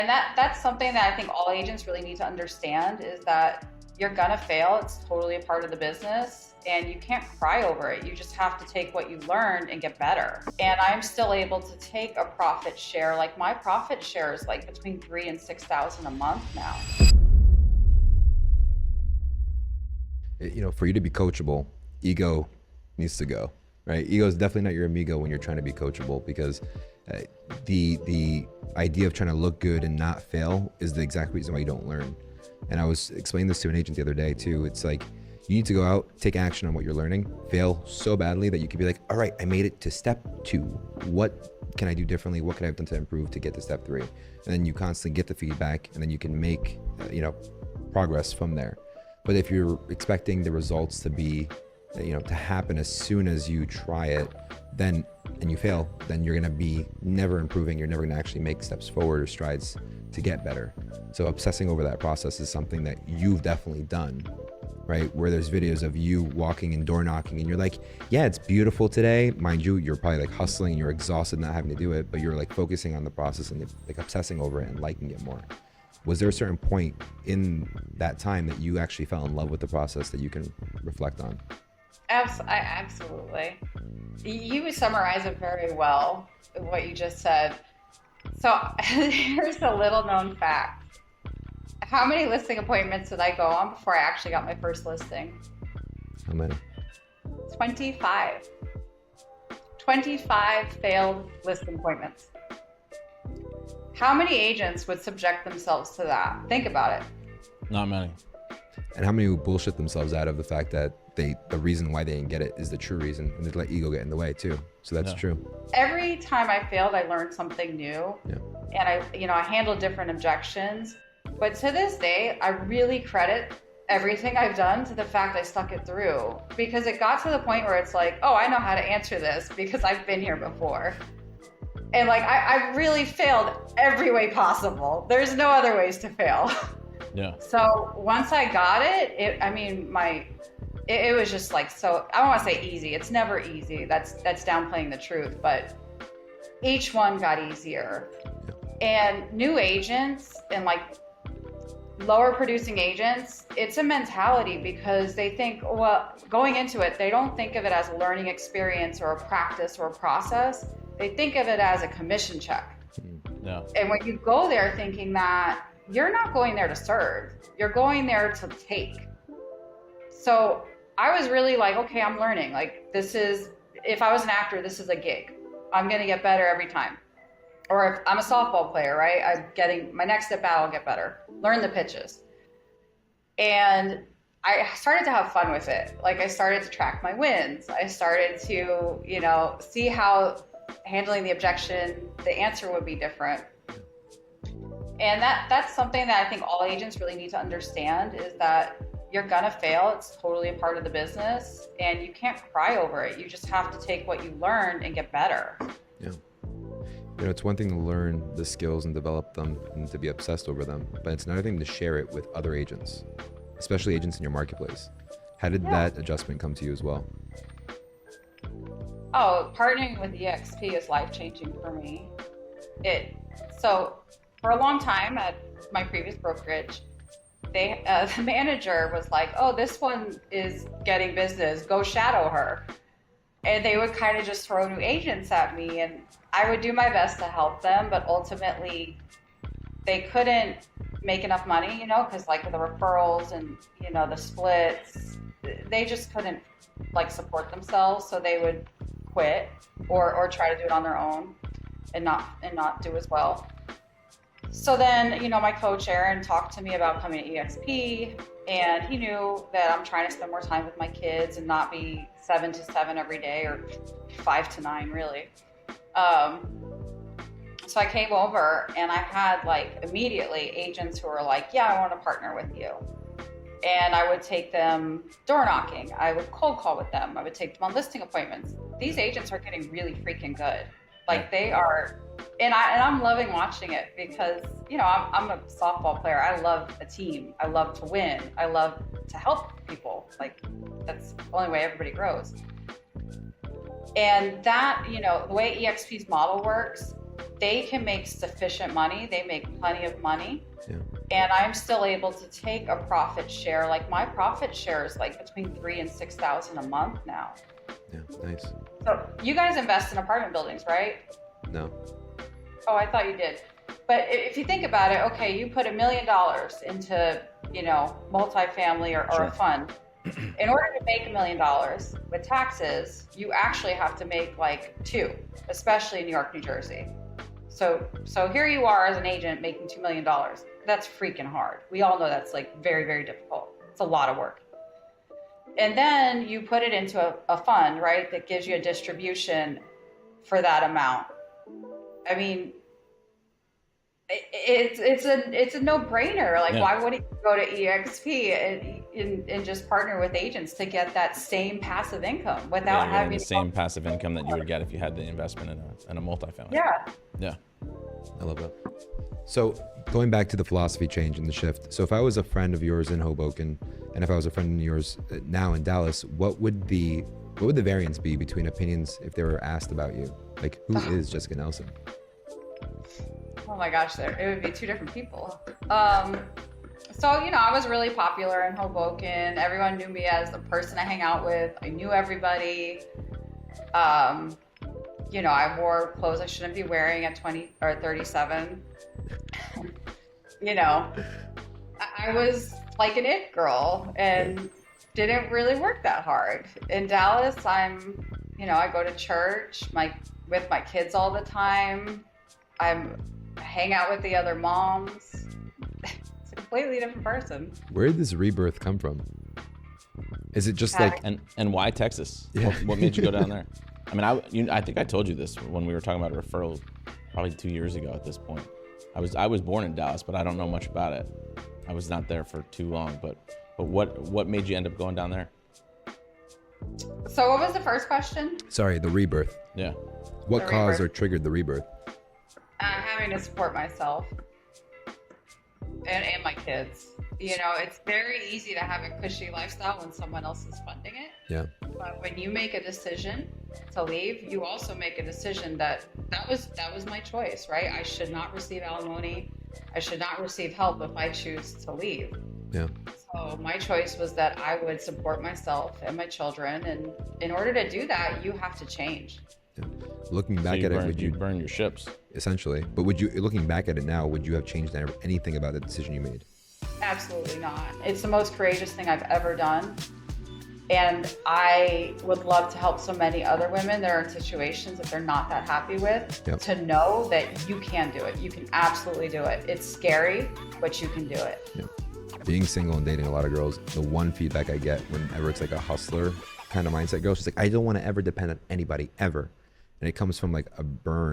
And that's something that I think all agents really need to understand is that you're gonna fail. It's totally a part of the business and you can't cry over it. You just have to take what you learned and get better. And I'm still able to take a profit share. Like my profit share is like between $3,000 and $6,000 a month now. For you to be coachable, ego needs to go, right? Ego is definitely not your amigo when you're trying to be coachable, because the idea of trying to look good and not fail is the exact reason why you don't learn. And I was explaining this to an agent the other day too. It's like, you need to go out, take action on what you're learning, fail so badly that you can be like, all right, I made it to step 2. What can I do differently? What can I have done to improve to get to step 3? And then you constantly get the feedback, and then you can make, progress from there. But if you're expecting the results to be, to happen as soon as you try it, and you fail, then you're going to be never improving. You're never going to actually make steps forward or strides to get better. So obsessing over that process is something that you've definitely done, right? Where there's videos of you walking and door knocking and you're like, yeah, it's beautiful today. Mind you, you're probably like hustling and you're exhausted not having to do it, but you're like focusing on the process and like obsessing over it and liking it more. Was there a certain point in that time that you actually fell in love with the process that you can reflect on? Absolutely. You summarize it very well, what you just said. So here's a little known fact. How many listing appointments did I go on before I actually got my first listing? How many? 25. 25 failed listing appointments. How many agents would subject themselves to that? Think about it. Not many. And how many would bullshit themselves out of the fact that the reason why they didn't get it is the true reason, and they let ego get in the way too. So that's true. Every time I failed, I learned something new. Yeah. And I handled different objections. But to this day, I really credit everything I've done to the fact I stuck it through, because it got to the point where it's like, oh, I know how to answer this because I've been here before. And like, I really failed every way possible. There's no other ways to fail. Yeah. So once I got it, it was just like, so I don't want to say easy. It's never easy. That's downplaying the truth, but each one got easier. And new agents and like lower producing agents, it's a mentality, because they think, well, going into it, they don't think of it as a learning experience or a practice or a process. They think of it as a commission check. Yeah. And when you go there thinking that, you're not going there to serve, you're going there to take. So I was really like, okay, I'm learning. Like, if I was an actor, this is a gig. I'm going to get better every time. Or if I'm a softball player, right? I'm getting my next at bat, I'll get better. Learn the pitches. And I started to have fun with it. Like, I started to track my wins. I started to, see how handling the objection, the answer would be different. And that's something that I think all agents really need to understand, is that you're gonna fail. It's totally a part of the business, and you can't cry over it. You just have to take what you learned and get better. Yeah. It's one thing to learn the skills and develop them and to be obsessed over them, but it's another thing to share it with other agents, especially agents in your marketplace. How did that adjustment come to you as well? Oh, partnering with EXP is life-changing for me. So for a long time at my previous brokerage, the manager was like, oh, this one is getting business, go shadow her. And they would kind of just throw new agents at me, and I would do my best to help them, but ultimately they couldn't make enough money, because like the referrals and, the splits, they just couldn't like support themselves. So they would quit or try to do it on their own and not do as well. So then, my coach Aaron talked to me about coming to EXP, and he knew that I'm trying to spend more time with my kids and not be 7 to 7 every day, or 5 to 9 really. So I came over, and I had like immediately agents who were like, yeah, I want to partner with you. And I would take them door knocking. I would cold call with them. I would take them on listing appointments. These agents are getting really freaking good. Like, they are, and I'm loving watching it, because, I'm a softball player. I love a team. I love to win. I love to help people. Like, that's the only way everybody grows. And that, the way EXP's model works, they can make sufficient money. They make plenty of money. Yeah. And I'm still able to take a profit share. Like my profit share is like between $3,000 and $6,000 a month now. Yeah. Nice. So you guys invest in apartment buildings, right? No. Oh, I thought you did. But if you think about it, okay, you put $1 million into, multifamily or Sure. a fund. In order to make $1 million with taxes, you actually have to make like 2, especially in New York, New Jersey. So here you are as an agent making $2 million. That's freaking hard. We all know that's like very, very difficult. It's a lot of work. And then you put it into a fund, right, that gives you a distribution for that amount. I mean, it's a no-brainer. Like, Yeah. why wouldn't you go to EXP and just partner with agents to get that same passive income without Yeah, you're getting having the same passive income that you would get if you had the investment in a multifamily. Yeah. Yeah. I love that. So going back to the philosophy change and the shift. So if I was a friend of yours in Hoboken, and if I was a friend of yours now in Dallas, what would the variance be between opinions if they were asked about you? Like, who is Jessica Nelson? Oh my gosh, it would be 2 different people. So, I was really popular in Hoboken. Everyone knew me as the person I hang out with. I knew everybody. I wore clothes I shouldn't be wearing at 20 or 37. I was like an it girl and didn't really work that hard. In Dallas, I go to church with my kids all the time. I hang out with the other moms. It's a completely different person. Where did this rebirth come from? Is it just like, And why Texas? Yeah. What made you go down there? I mean, I think I told you this when we were talking about a referral probably 2 years ago at this point. I was born in Dallas, but I don't know much about it. I was not there for too long, but what made you end up going down there? So what was the first question? sorry, the rebirth? Yeah. What The caused rebirth. or triggered the rebirth? Having to support myself and my kids. It's very easy to have a cushy lifestyle when someone else is funding it. Yeah. But when you make a decision to leave, you also make a decision that was my choice, right? I should not receive alimony. I should not receive help if I choose to leave. Yeah. So my choice was that I would support myself and my children. And in order to do that, you have to change. Yeah. Looking So back you at it, burn, would you you burn your ships? essentially? But looking back at it now, would you have changed anything about the decision you made? Absolutely not. It's the most courageous thing I've ever done. And I would love to help so many other women that are in situations that they're not that happy with to know that you can do it. You can absolutely do it. It's scary, but you can do it. Yeah. Being single and dating a lot of girls, the one feedback I get whenever it's like a hustler kind of mindset girl, she's like, I don't want to ever depend on anybody ever. And it comes from like a burn